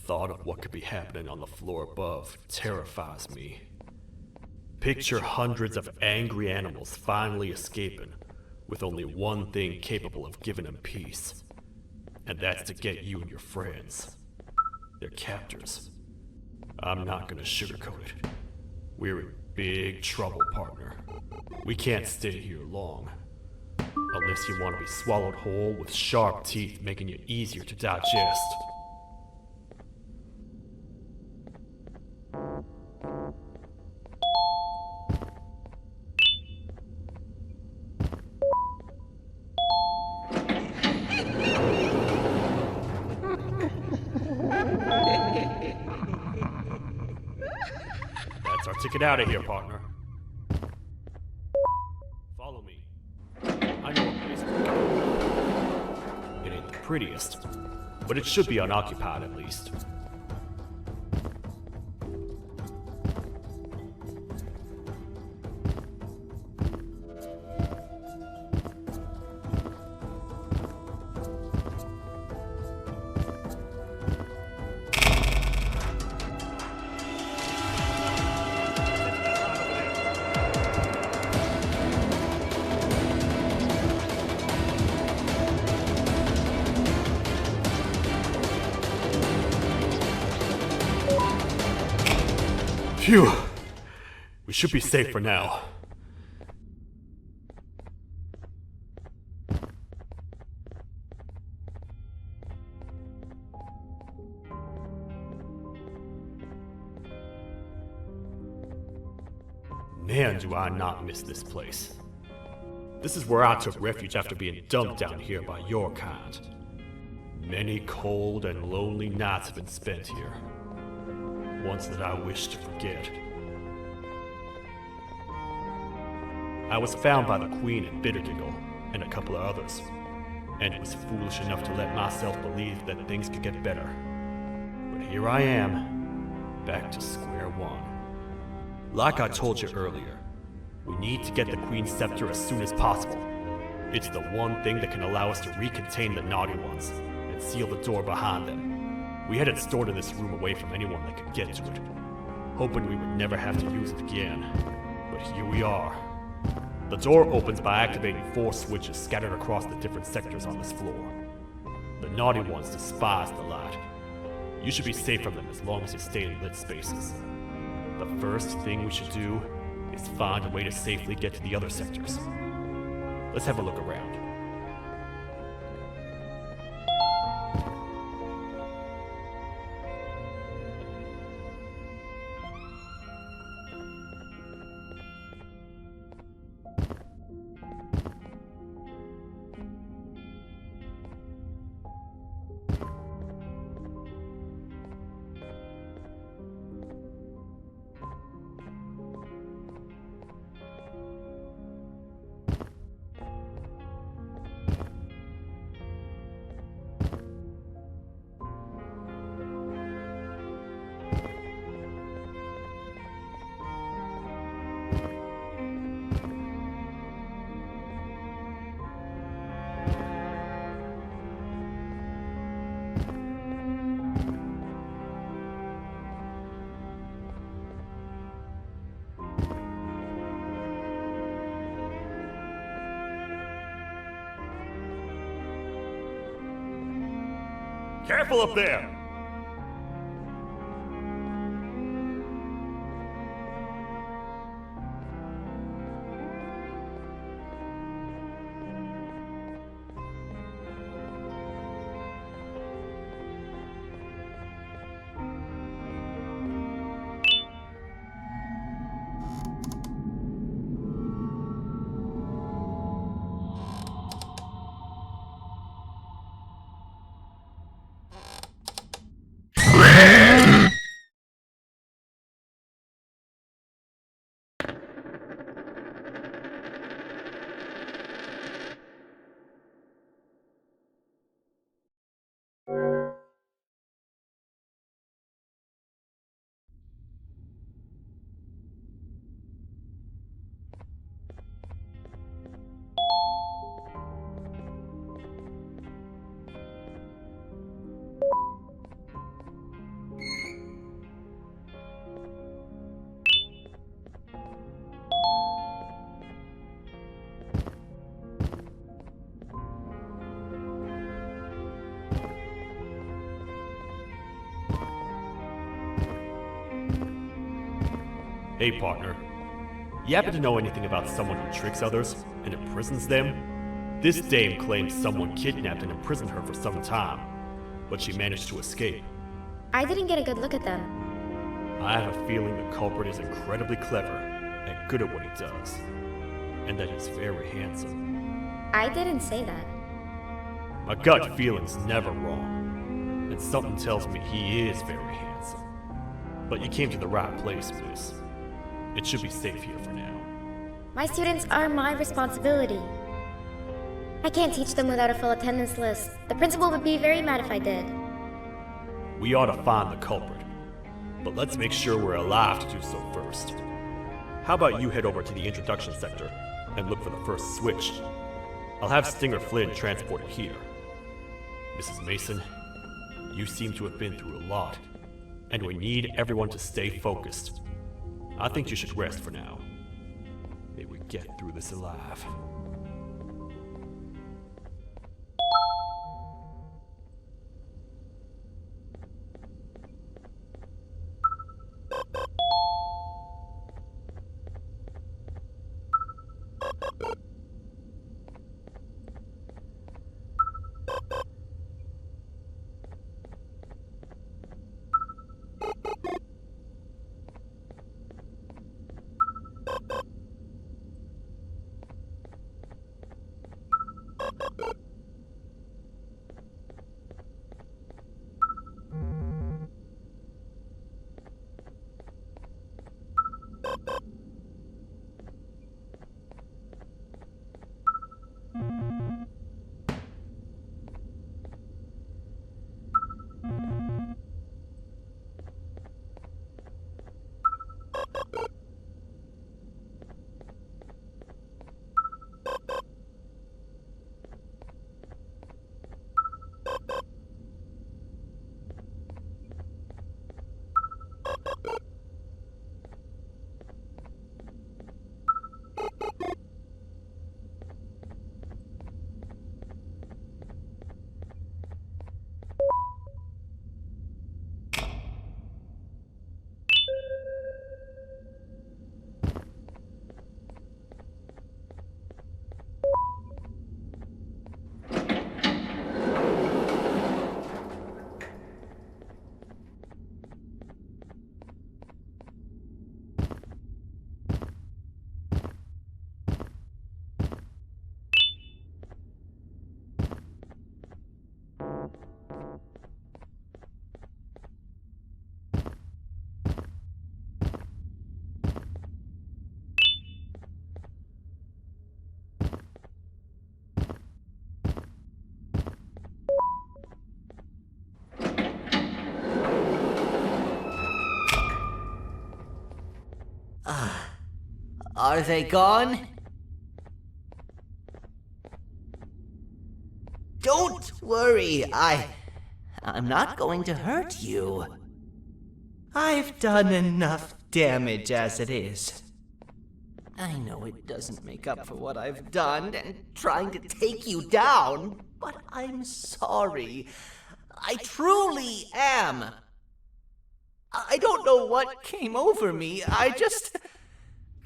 thought of what could be happening on the floor above terrifies me. Picture hundreds of angry animals finally escaping, with only one thing capable of giving them peace. And that's to get you and your friends. Their captors. I'm not gonna sugarcoat it. We're in big trouble, partner. We can't stay here long. Unless you want to be swallowed whole with sharp teeth making you easier to digest. That's our ticket out of here, partner. Follow me. I know a place to go. It ain't the prettiest, but it should be unoccupied at least. Phew! We should be safe for now. Man, do I not miss this place. This is where I took refuge after being dumped down here by your kind. Many cold and lonely nights have been spent here. Ones that I wish to forget. I was found by the Queen in Bitterdingle and a couple of others, and was foolish enough to let myself believe that things could get better. But here I am, back to square one. Like I told you earlier, we need to get the Queen's scepter as soon as possible. It's the one thing that can allow us to recontain the naughty ones and seal the door behind them. We had it stored in this room away from anyone that could get to it, hoping we would never have to use it again. But here we are. The door opens by activating 4 switches scattered across the different sectors on this floor. The naughty ones despise the light. You should be safe from them as long as you stay in lit spaces. The first thing we should do is find a way to safely get to the other sectors. Let's have a look around. Careful up there! Hey, partner. You happen to know anything about someone who tricks others and imprisons them? This dame claims someone kidnapped and imprisoned her for some time, but she managed to escape. I didn't get a good look at them. I have a feeling the culprit is incredibly clever and good at what he does, and that he's very handsome. I didn't say that. My gut feeling's never wrong, and something tells me he is very handsome. But you came to the right place, miss. It should be safe here for now. My students are my responsibility. I can't teach them without a full attendance list. The principal would be very mad if I did. We ought to find the culprit, but let's make sure we're alive to do so first. How about you head over to the introduction sector and look for the first switch? I'll have Stinger Flynn transported here. Mrs. Mason, you seem to have been through a lot, and we need everyone to stay focused. I think you should rest for now. May we get through this alive. Are they gone? Don't worry, I'm not going to hurt you. I've done enough damage as it is. I know it doesn't make up for what I've done and trying to take you down, but I'm sorry. I truly am. I don't know what came over me. I just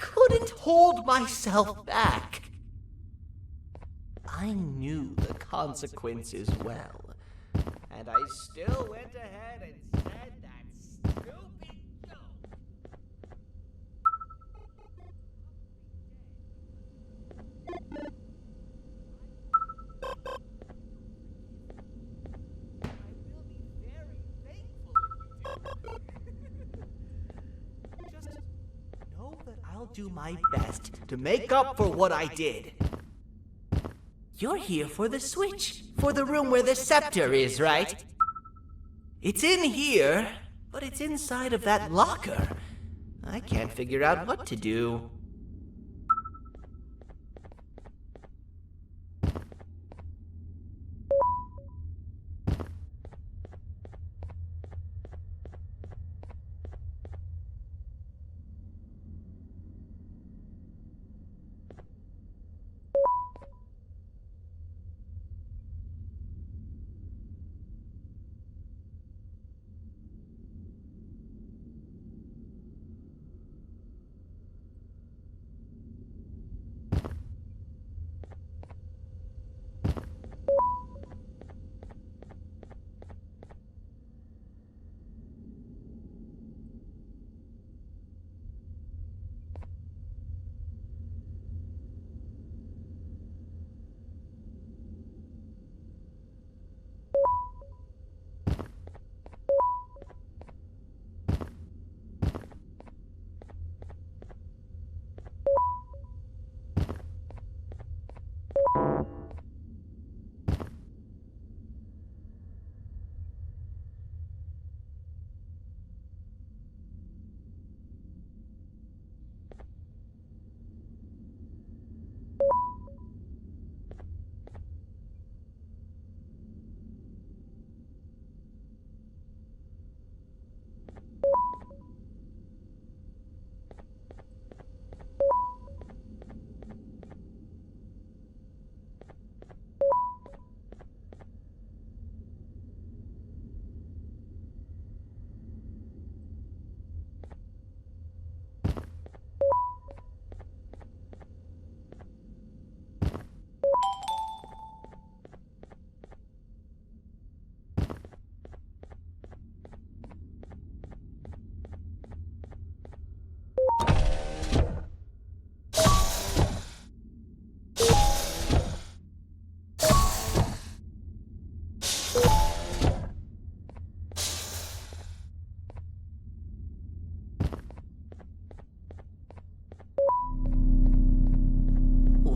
couldn't hold myself back. I knew the consequences well, and I still went ahead and said that stupid joke. I will be very thankful if you do. Just know that I'll do my best to make up for what I did. You're here for the switch, for the room where the scepter is, right? It's in here, but it's inside of that locker. I can't figure out what to do.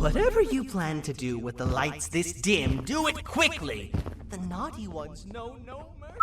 Whatever you plan to do with the lights this dim, do it quickly! The naughty ones know no mercy.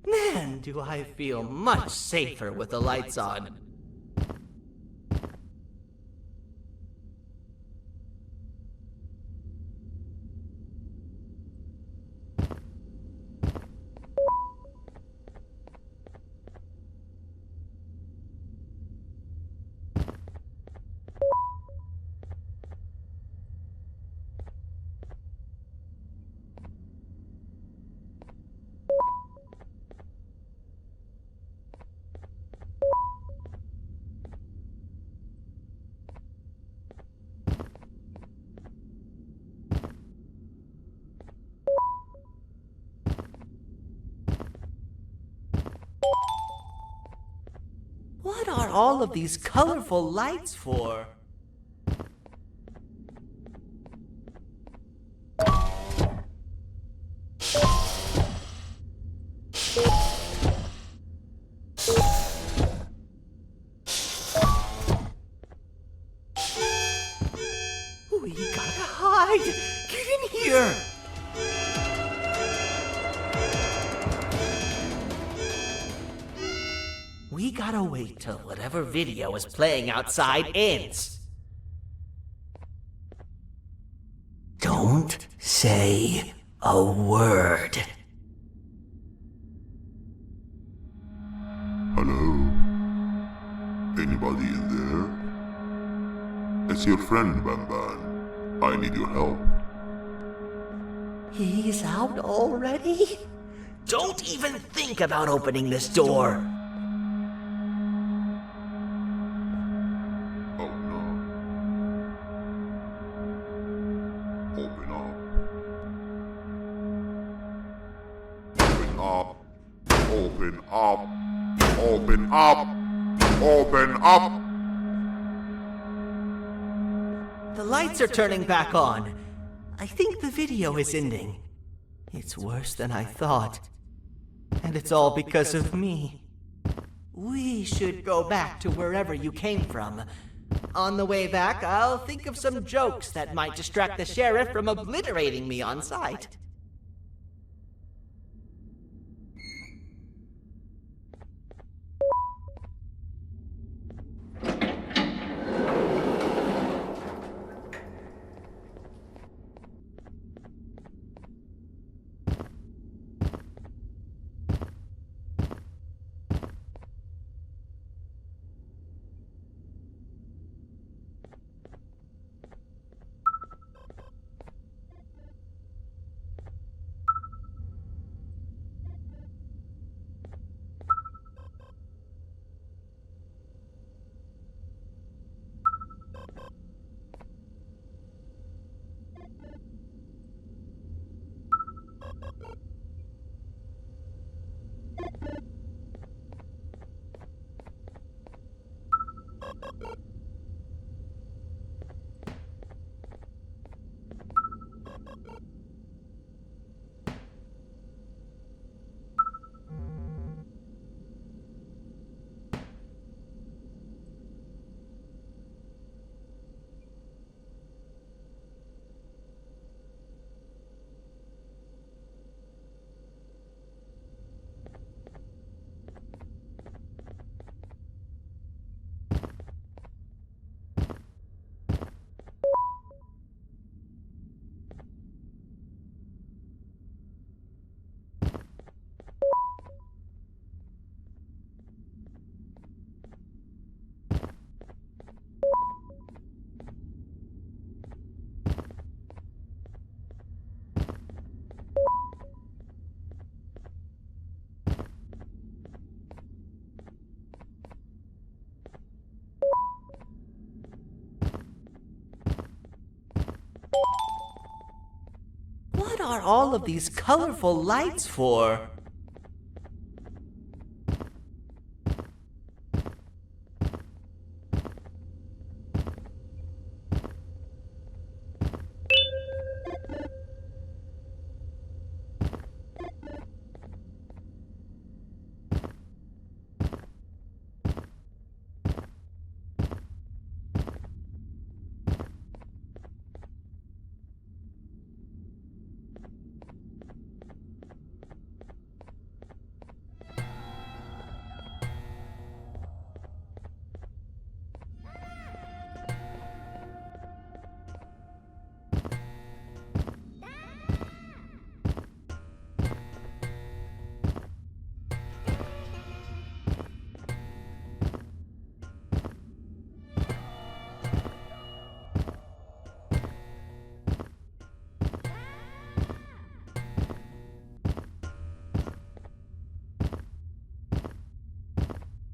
Man, do I feel much safer with the lights on. What are all of these colorful lights for? We gotta hide! Get in here! We gotta wait till whatever video is playing outside ends. Don't say a word. Hello? Anybody in there? It's your friend, Banban. I need your help. He's out already? Don't even think about opening this door. Oh no. Open up. Open up. Open up. Open up. The lights are turning back on. I think the video is ending. It's worse than I thought. And it's all because of me. We should go back to wherever you came from. On the way back, I'll think of some jokes that might distract the sheriff from obliterating me on sight. are all of these colorful lights for?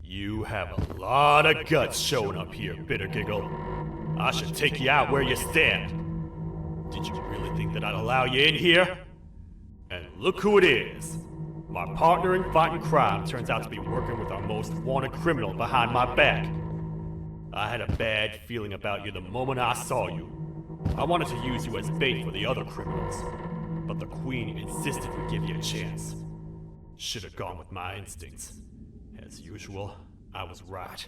You have a lot of guts showing up here, Bitter Giggle. I should take you out where you stand. Did you really think that I'd allow you in here? And look who it is. My partner in fighting crime turns out to be working with our most wanted criminal behind my back. I had a bad feeling about you the moment I saw you. I wanted to use you as bait for the other criminals, but the Queen insisted we give you a chance. Should have gone with my instincts. As usual, I was right.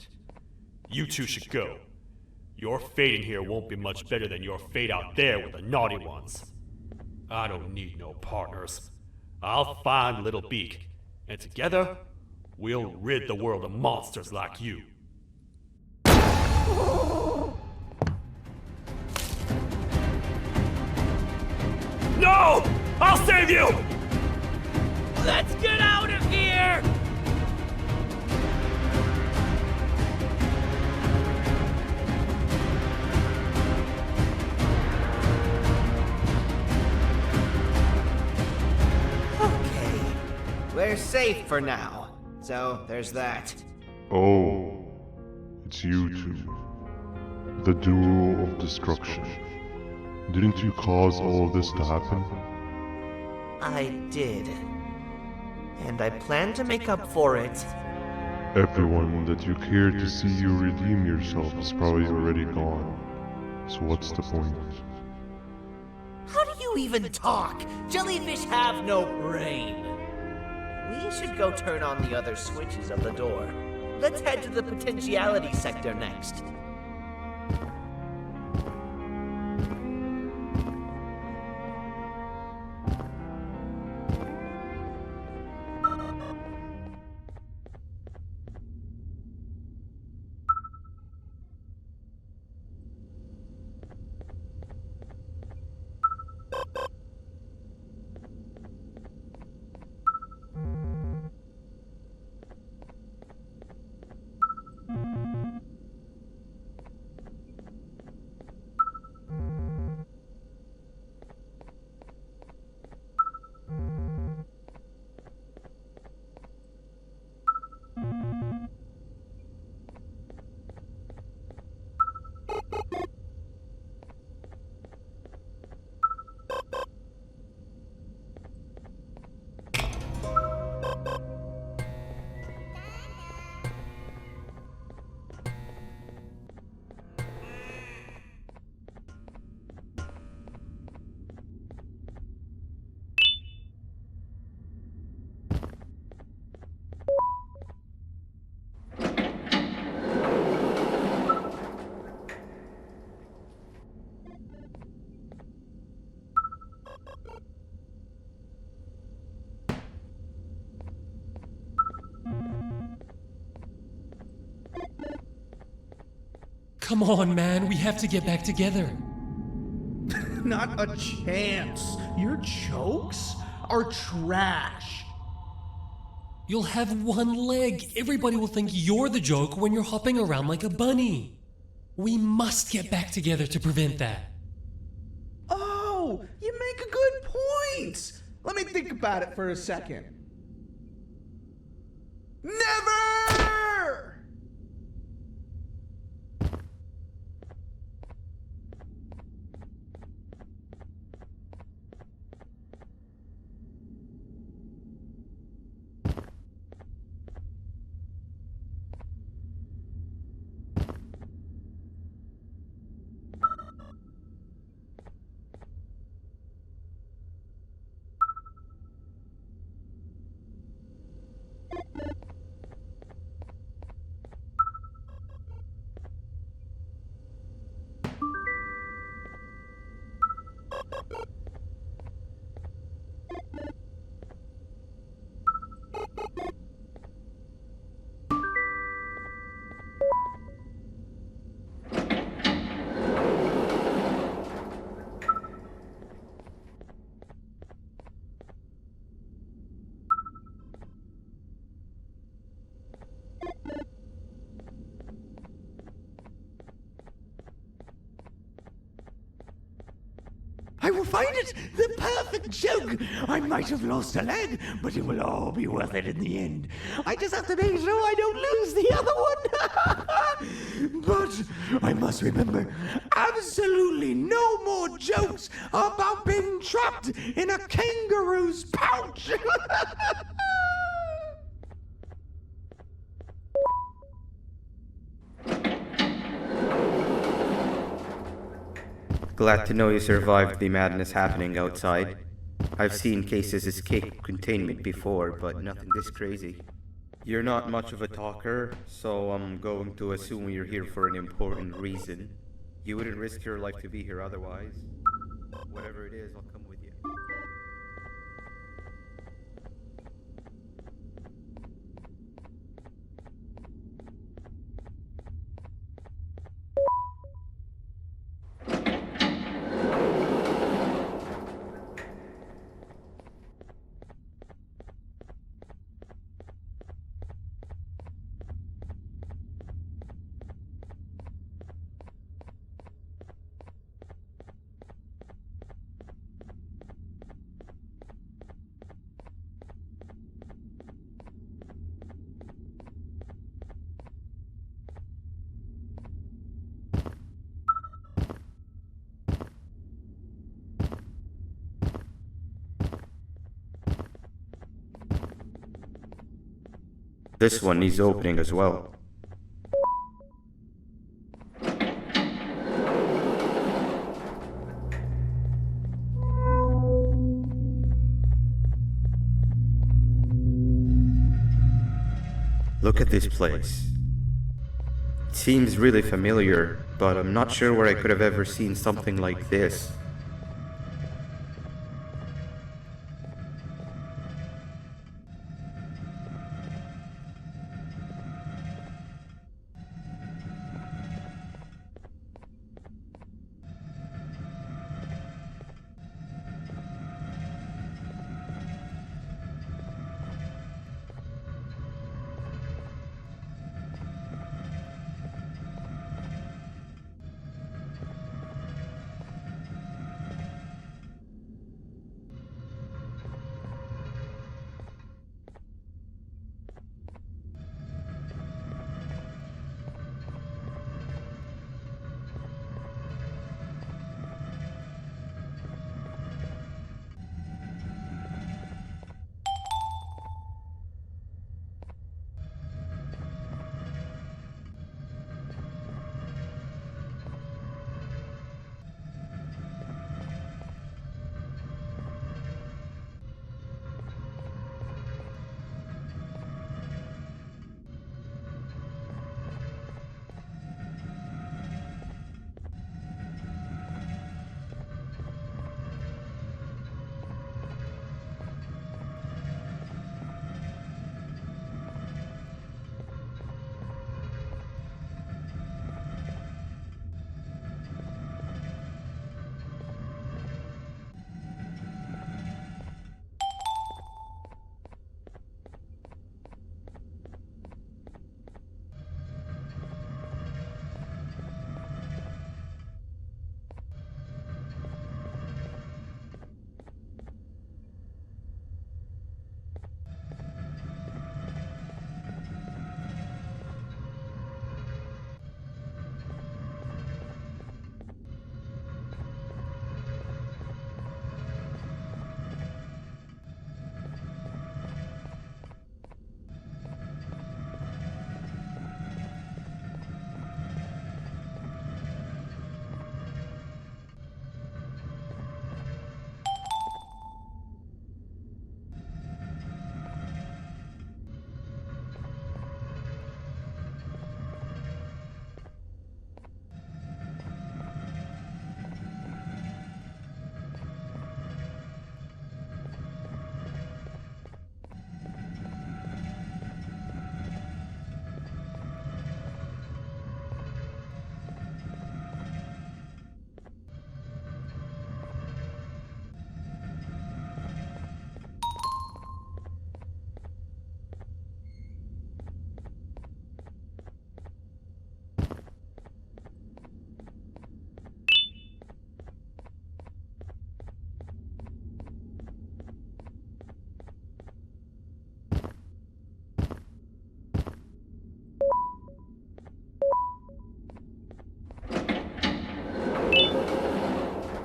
You two should go. Your fate in here won't be much better than your fate out there with the naughty ones. I don't need no partners. I'll find Little Beak, and together, we'll rid the world of monsters like you. No! I'll save you! Let's get out of here! Okay, we're safe for now. So, there's that. Oh, it's you two. The duo of destruction. Didn't you cause all of this to happen? I did. And I plan to make up for it. Everyone that you cared to see you redeem yourself is probably already gone. So what's the point? How do you even talk? Jellyfish have no brain. We should go turn on the other switches of the door. Let's head to the potentiality sector next. Come on, man, we have to get back together. Not a chance. Your jokes are trash. You'll have one leg. Everybody will think you're the joke when you're hopping around like a bunny. We must get back together to prevent that. Oh, you make a good point. Let me think about it for a second. Never! will find it! The perfect joke! I might have lost a leg, but it will all be worth it in the end. I just have to make sure I don't lose the other one! But I must remember, absolutely no more jokes about being trapped in a kangaroo's pouch! Glad to know you survived the madness happening outside. I've seen cases escape containment before, but nothing this crazy. You're not much of a talker, so I'm going to assume you're here for an important reason. You wouldn't risk your life to be here otherwise. Whatever it is, I'll come with you. This one needs opening as well. Look at this place. It seems really familiar, but I'm not sure where I could have ever seen something like this.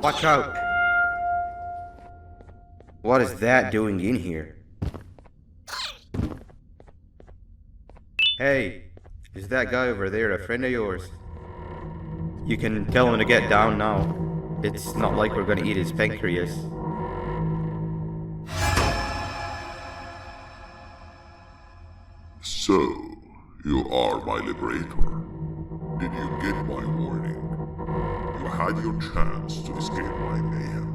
Watch out! What is that doing in here? Hey, is that guy over there a friend of yours? You can tell him to get down now. It's not like we're gonna eat his pancreas. So, you are my liberator. Did you get my warning? You had your chance to escape my mayhem.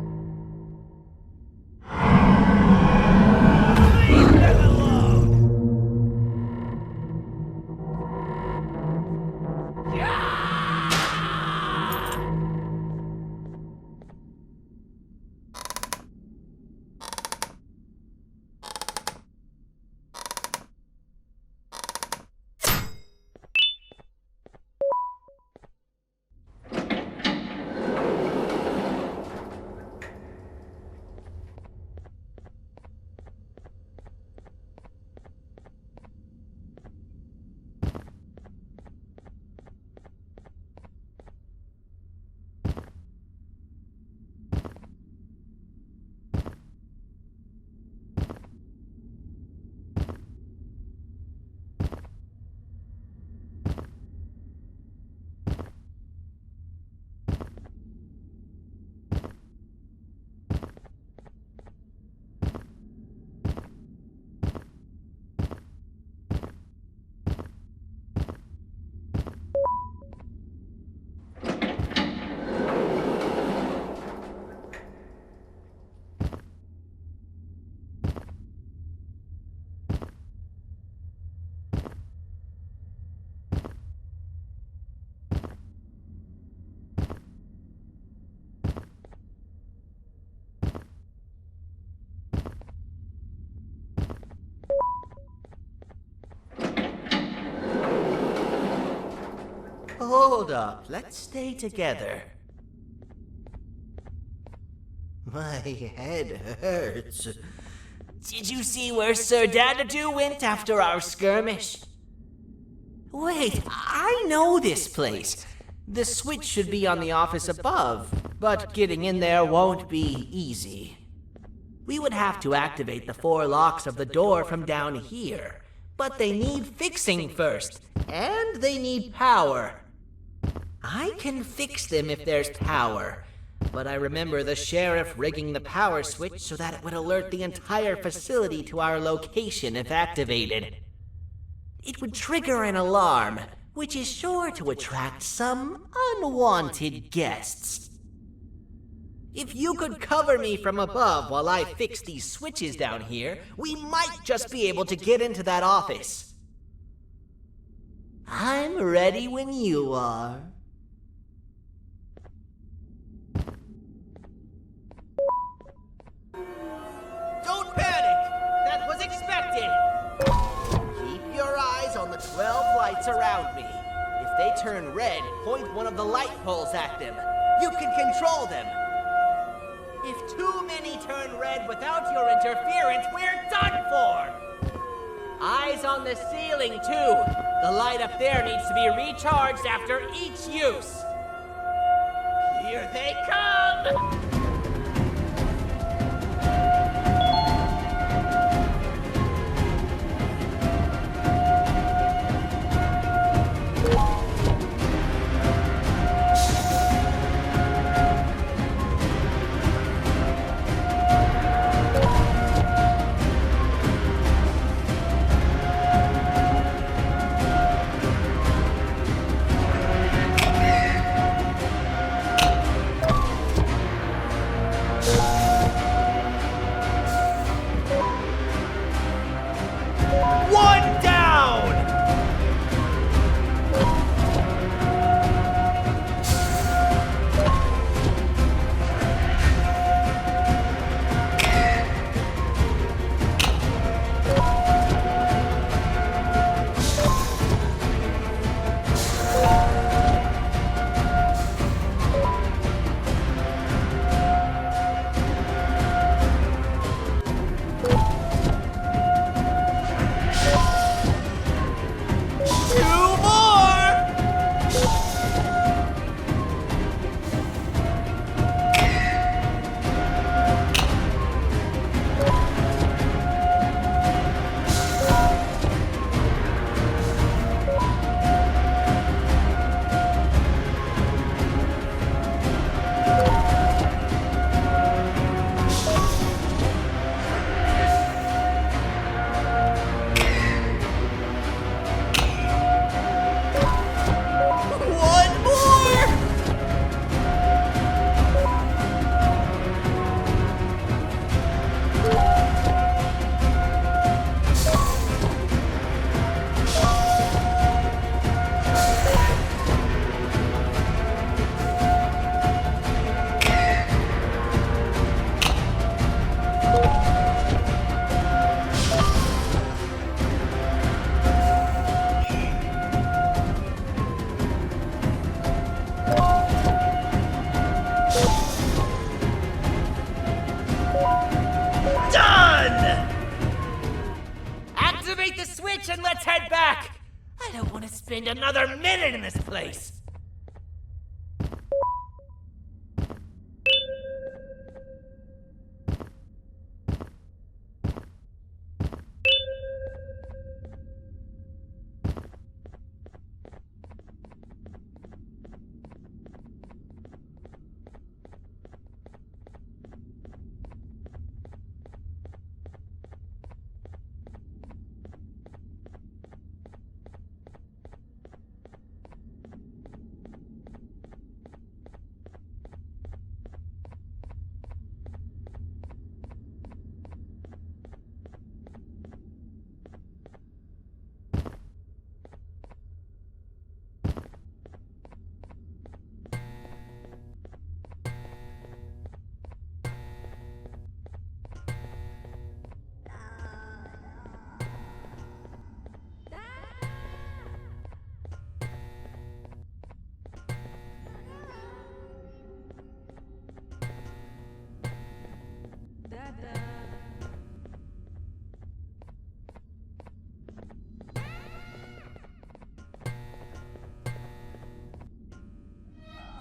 Hold up, let's stay together. My head hurts. Did you see where Sir Dadadoo went after our skirmish? Wait, I know this place. The switch should be on the office above, but getting in there won't be easy. We would have to activate the 4 locks of the door from down here, but they need fixing first, and they need power. I can fix them if there's power, but I remember the sheriff rigging the power switch so that it would alert the entire facility to our location if activated. It would trigger an alarm, which is sure to attract some unwanted guests. If you could cover me from above while I fix these switches down here, we might just be able to get into that office. I'm ready when you are. Don't panic! That was expected! Keep your eyes on the 12 lights around me. If they turn red, point one of the light poles at them. You can control them. If too many turn red without your interference, we're done for! Eyes on the ceiling, too. The light up there needs to be recharged after each use. Here they come! don't want to spend another minute in this place.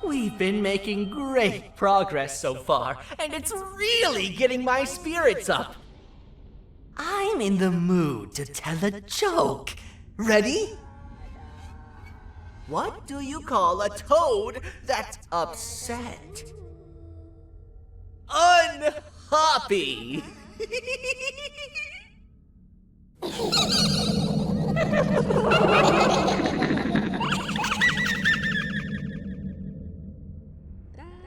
We've been making great progress so far, and it's really getting my spirits up. I'm in the mood to tell a joke. Ready? What do you call a toad that's upset? Unhappy!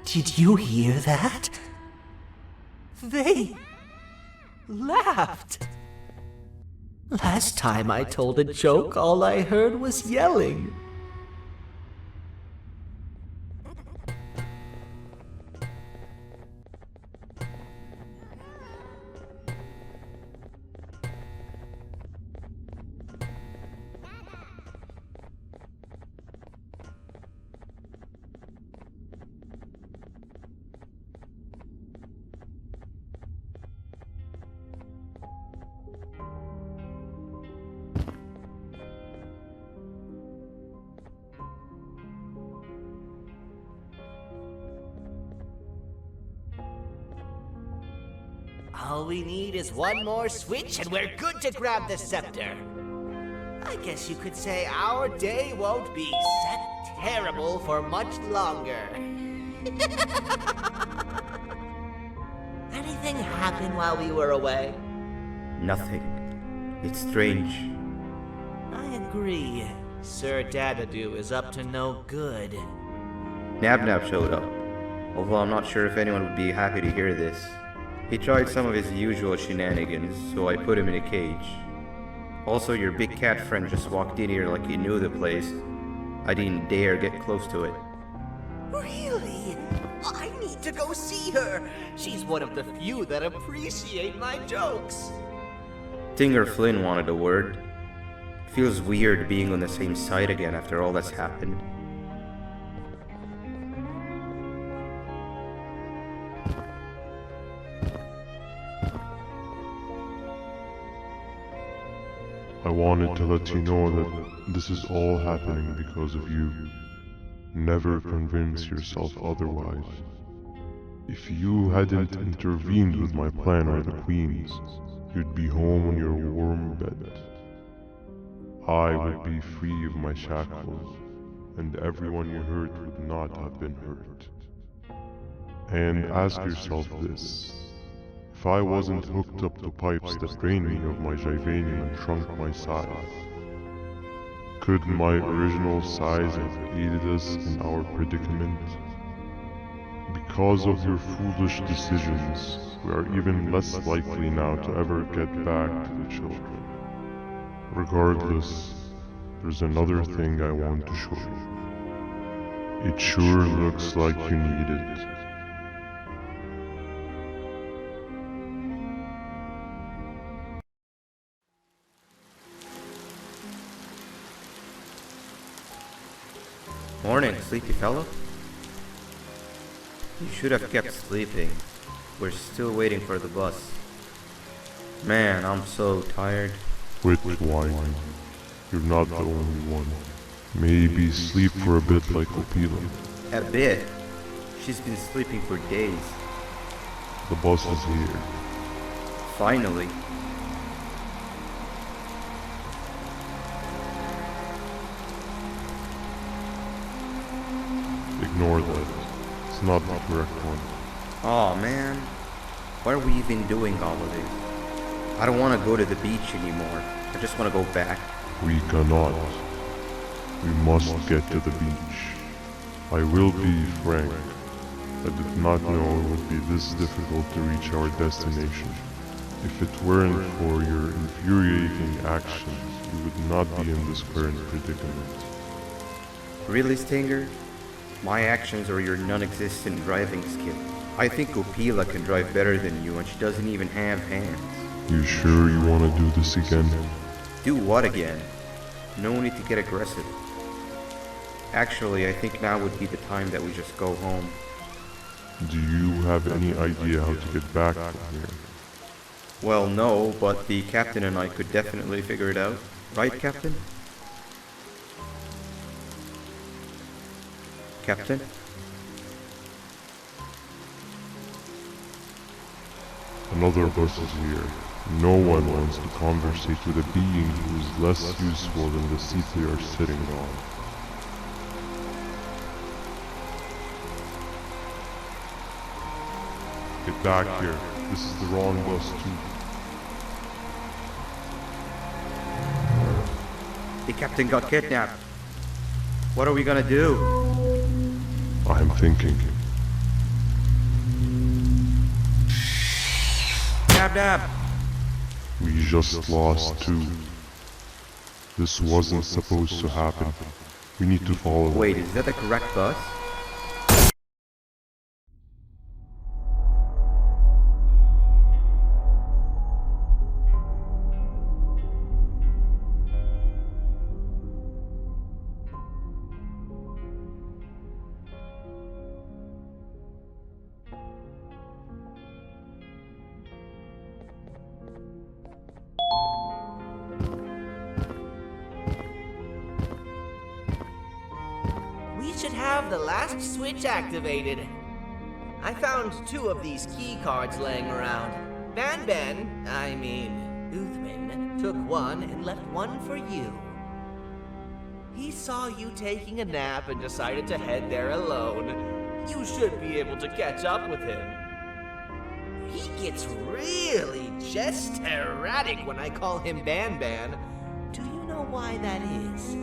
Did you hear that? They laughed. Last time I told a joke, all I heard was yelling. All we need is one more switch and we're good to grab the scepter. I guess you could say our day won't be terrible for much longer. Anything happen while we were away? Nothing. It's strange. I agree. Sir Dadadoo is up to no good. Nab showed up, although I'm not sure if anyone would be happy to hear this. He tried some of his usual shenanigans, so I put him in a cage. Also, your big cat friend just walked in here like he knew the place. I didn't dare get close to it. Really? I need to go see her. She's one of the few that appreciate my jokes. Stinger Flynn wanted a word. Feels weird being on the same side again after all that's happened. I wanted to let you know that this is all happening because of you. Never convince yourself otherwise. If you hadn't intervened with my plan or the Queen's, you'd be home in your warm bed. I would be free of my shackles, and everyone you hurt would not have been hurt. And ask yourself this. If I wasn't hooked up to pipes that drained me of my Jivanium and shrunk my size, could my original size have aided us in our predicament? Because of your foolish decisions, we are even less likely now to ever get back to the children. Regardless, there's another thing I want to show you. It sure looks like you need it. Morning, sleepy fellow. You should have kept sleeping. We're still waiting for the bus. Man, I'm so tired. Quit whining. You're not the only one. Maybe sleep for a bit like Opila. A bit. She's been sleeping for days. The bus is here. Finally. Ignore that. It's not the correct one. Aw, man. Why are we even doing all of this? I don't want to go to the beach anymore. I just want to go back. We cannot. We must get to the beach. I will be frank. I did not know it would be this difficult to reach our destination. If it weren't for your infuriating actions, you would not be in this current predicament. Really, Stinger? My actions are your non-existent driving skill. I think Opila can drive better than you and she doesn't even have hands. You sure you want to do this again? Do what again? No need to get aggressive. Actually, I think now would be the time that we just go home. Do you have any idea how to get back from here? Well, no, but the captain and I could definitely figure it out. Right, Captain? Captain? Another bus is here. No one wants to conversate with a being who is less useful than the seat they are sitting on. Get back here. This is the wrong bus too. The captain got kidnapped. What are we gonna do? I'm thinking. Dab dab! We just lost two. This wasn't supposed to happen. We need to follow. Wait, is that the correct bus? We should have the last switch activated. I found 2 of these key cards laying around. Banban, Uthman, took one and left one for you. He saw you taking a nap and decided to head there alone. You should be able to catch up with him. He gets really just erratic when I call him Banban. Do you know why that is?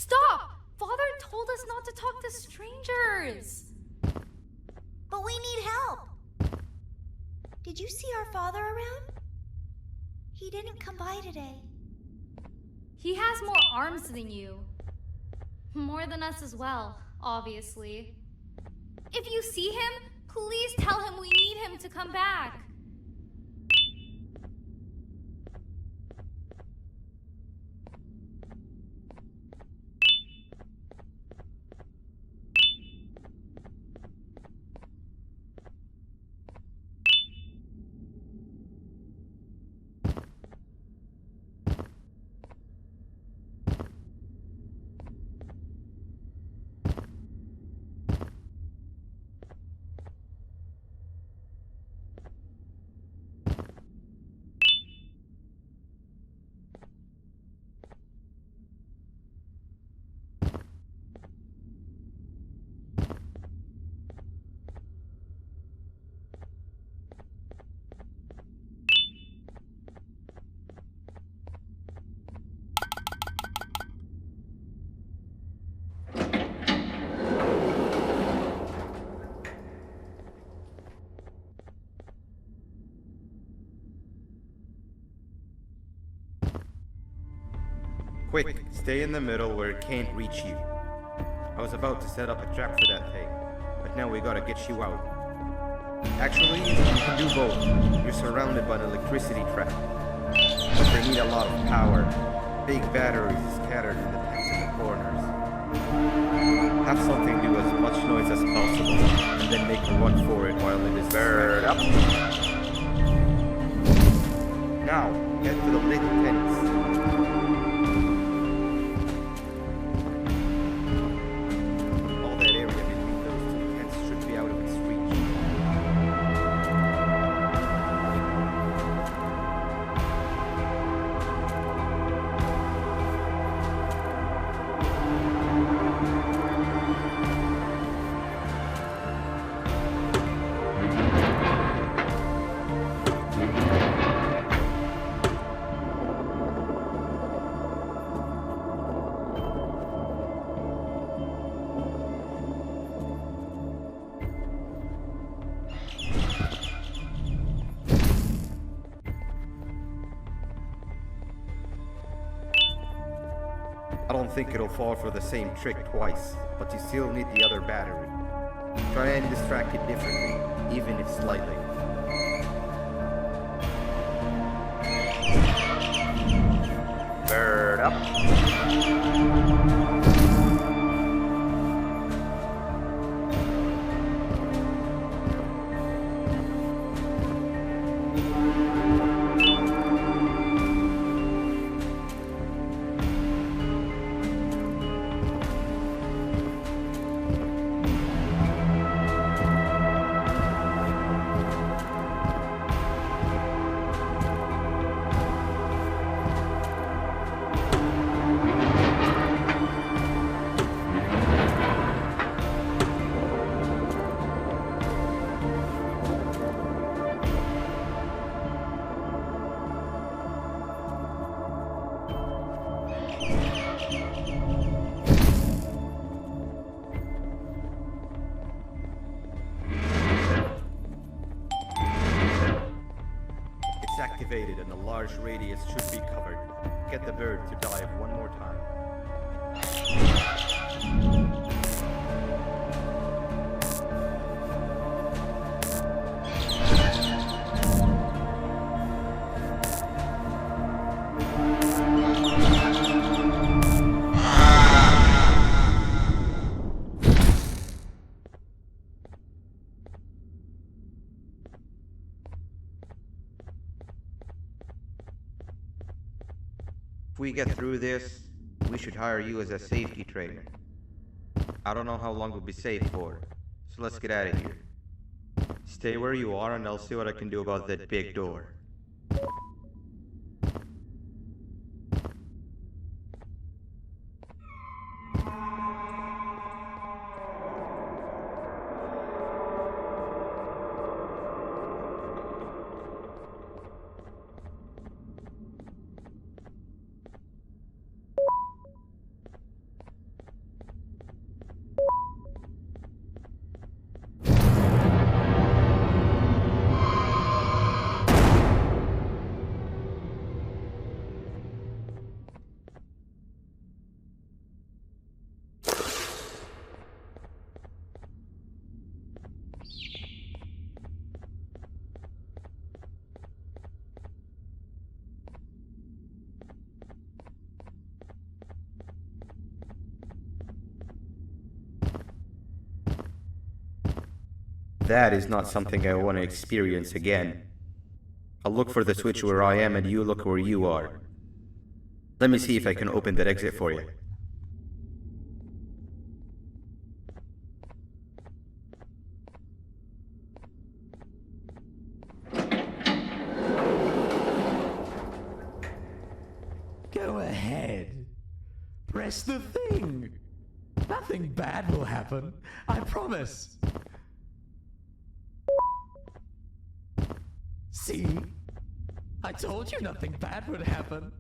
Stop! Father told us not to talk to strangers. But we need help. Did you see our father around? He didn't come by today. He has more arms than you. More than us as well, obviously. If you see him, please tell him we need him to come back. Quick, stay in the middle where it can't reach you. I was about to set up a trap for that thing, but now we gotta get you out. Actually, you can do both. You're surrounded by an electricity trap, but they need a lot of power. Big batteries scattered in the pits and the corners. Have something do as much noise as possible, and then make a run for it while it is burned up. Now, get to the lit tents. I don't think it'll fall for the same trick twice, but you still need the other battery. Try and distract it differently, even if slightly. Bird up. It's activated and a large radius should be covered. Get the bird to dive one more time. If we get through this, we should hire you as a safety trainer. I don't know how long we'll be safe for, so let's get out of here. Stay where you are and I'll see what I can do about that big door. That is not something I want to experience again. I'll look for the switch where I am and you look where you are. Let me see if I can open that exit for you. Go ahead. Press the thing. Nothing bad will happen. I promise. See? I told you nothing bad would happen.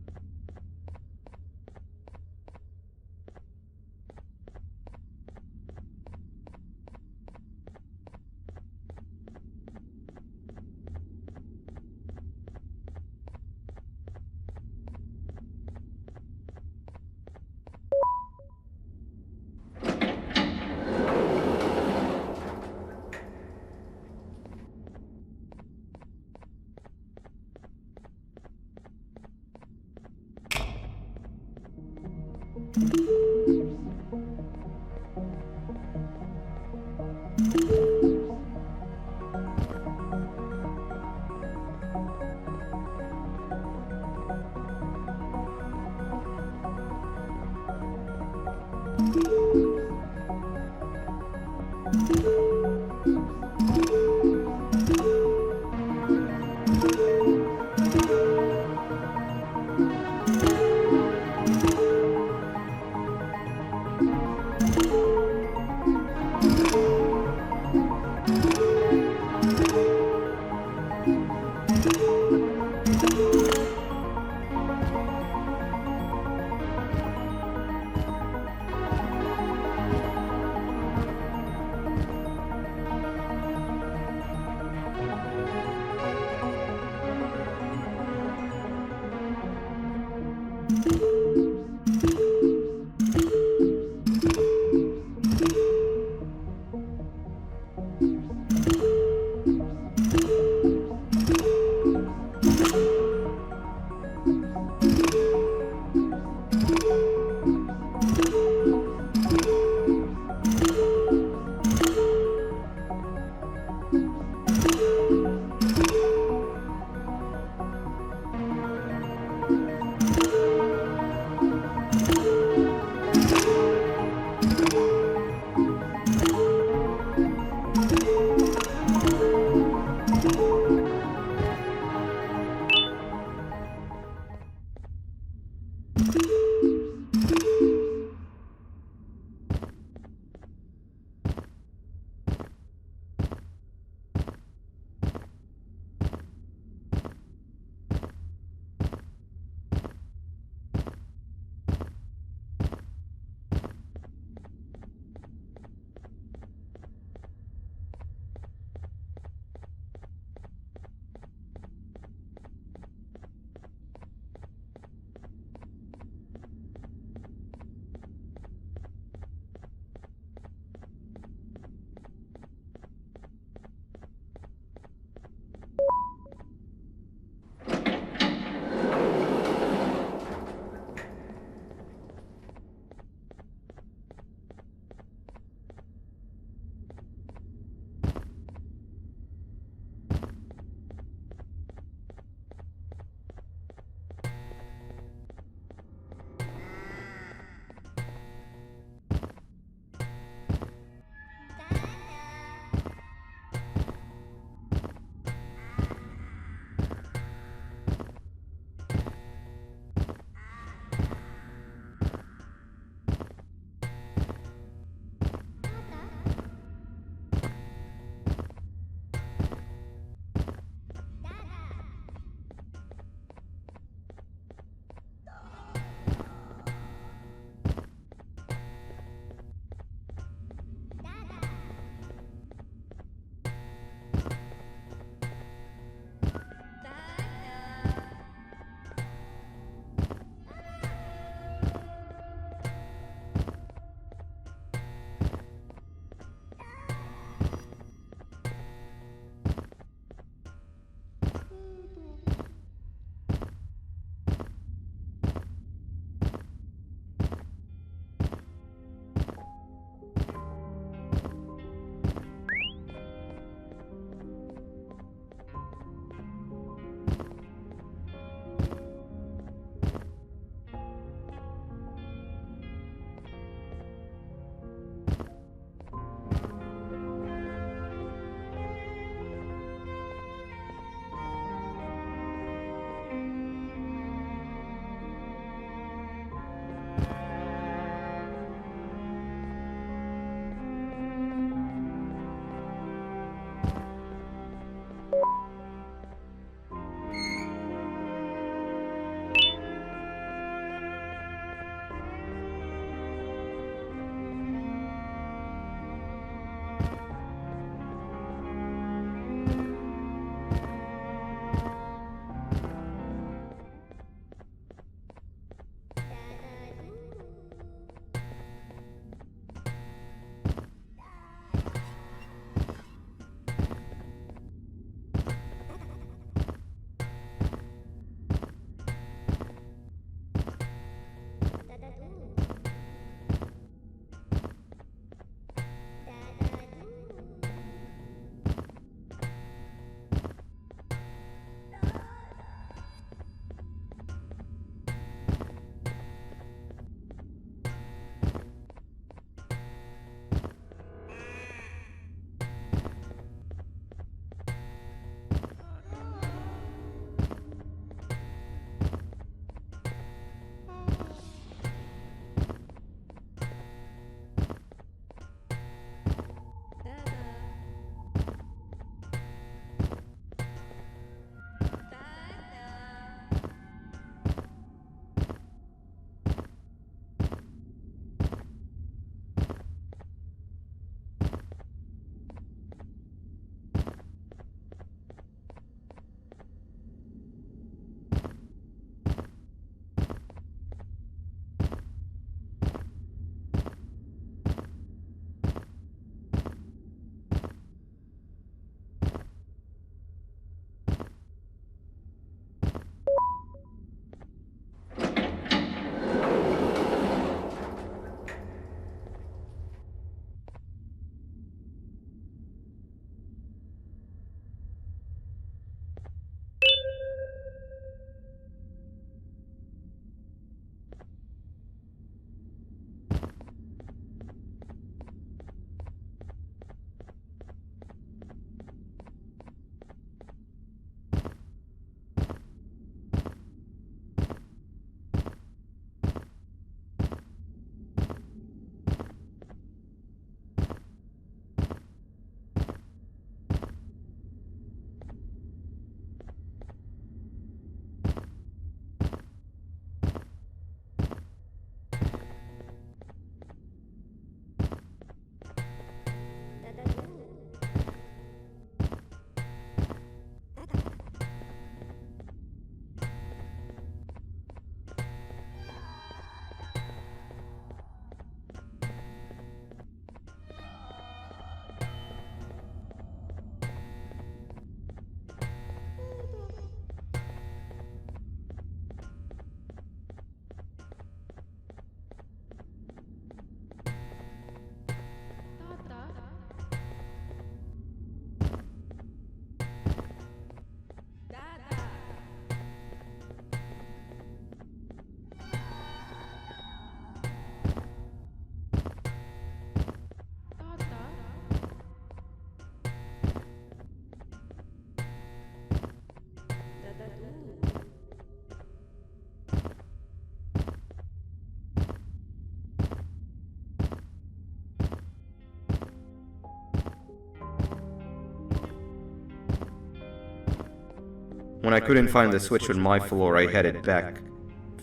When I couldn't find the switch on my floor, I headed back.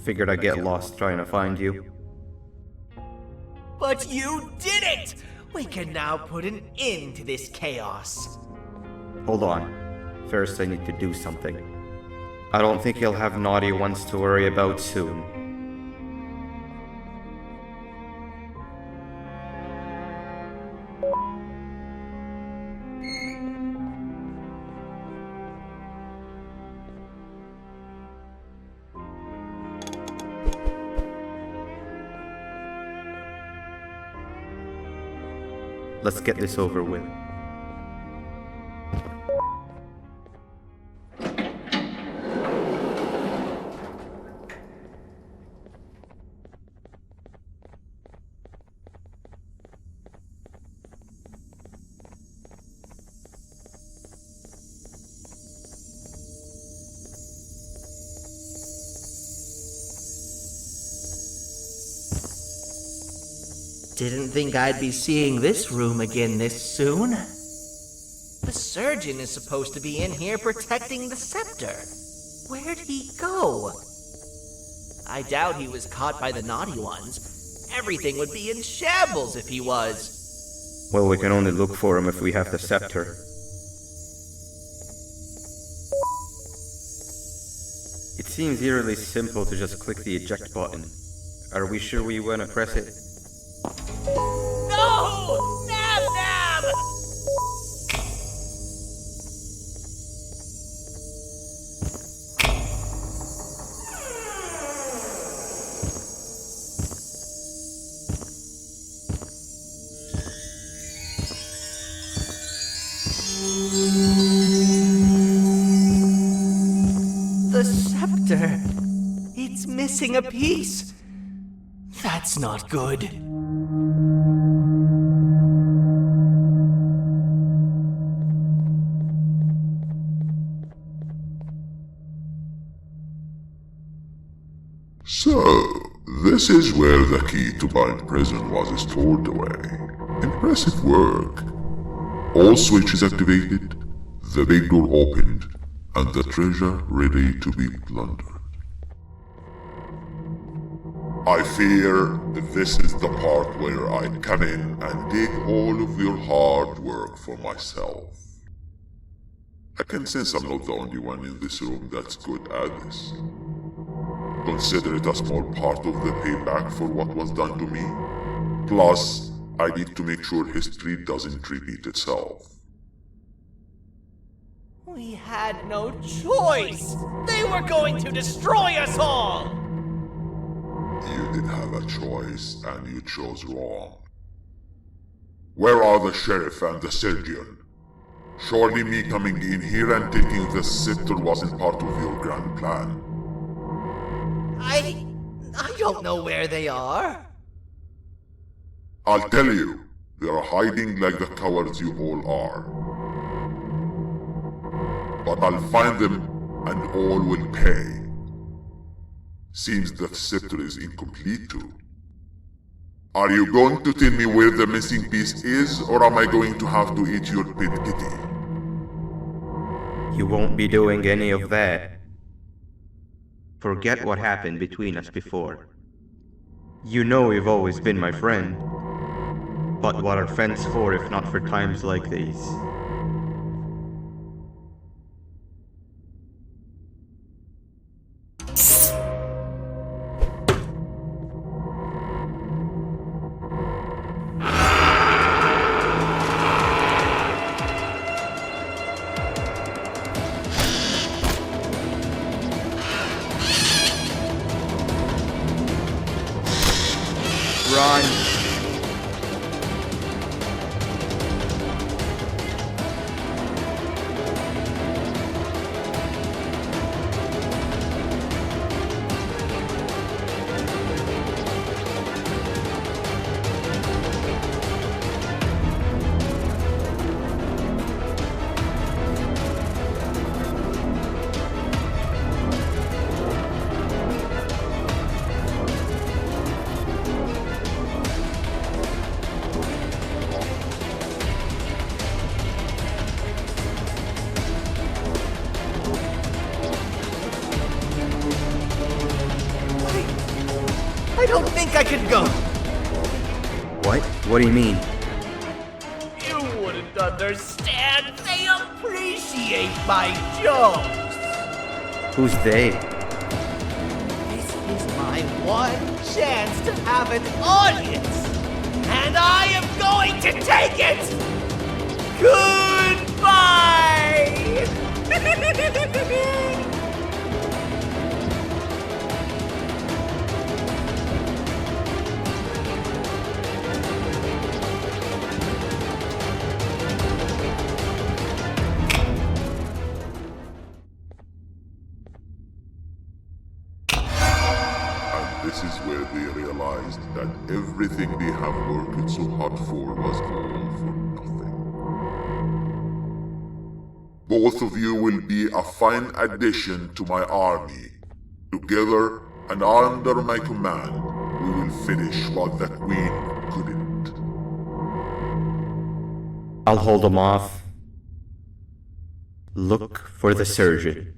Figured I'd get lost trying to find you. But you did it! We can now put an end to this chaos. Hold on. First, I need to do something. I don't think you'll have naughty ones to worry about soon. Let's get this over with. Didn't think I'd be seeing this room again this soon. The surgeon is supposed to be in here protecting the scepter. Where'd he go? I doubt he was caught by the naughty ones. Everything would be in shambles if he was. Well, we can only look for him if we have the scepter. It seems eerily simple to just click the eject button. Are we sure we want to press it? No! Nab Nab! The scepter. It's missing a piece. That's not good. So, this is where the key to Bind Prison was stored away. Impressive work. All switches activated, the big door opened, and the treasure ready to be plundered. I fear this is the part where I come in and dig all of your hard work for myself. I can sense I'm not the only one in this room that's good at this. Consider it a small part of the payback for what was done to me. Plus, I need to make sure history doesn't repeat itself. We had no choice! They were going to destroy us all! You did have a choice, and you chose wrong. Where are the sheriff and the surgeon? Surely me coming in here and taking the scepter wasn't part of your grand plan. I don't know where they are. I'll tell you, they are hiding like the cowards you all are. But I'll find them, and all will pay. Seems that scepter is incomplete too. Are you going to tell me where the missing piece is, or am I going to have to eat your pet kitty? You won't be doing any of that. Forget what happened between us before. You know you've always been my friend. But what are friends for if not for times like these? Run! think I could go. What? What do you mean? You wouldn't understand. They appreciate my jokes. Who's they? This is my one chance to have an audience. And I am going to take it. Goodbye. This is where they realized that everything they have worked so hard for was all for nothing. Both of you will be a fine addition to my army. Together and under my command, we will finish what the Queen couldn't. I'll hold them off. Look for the surgeon.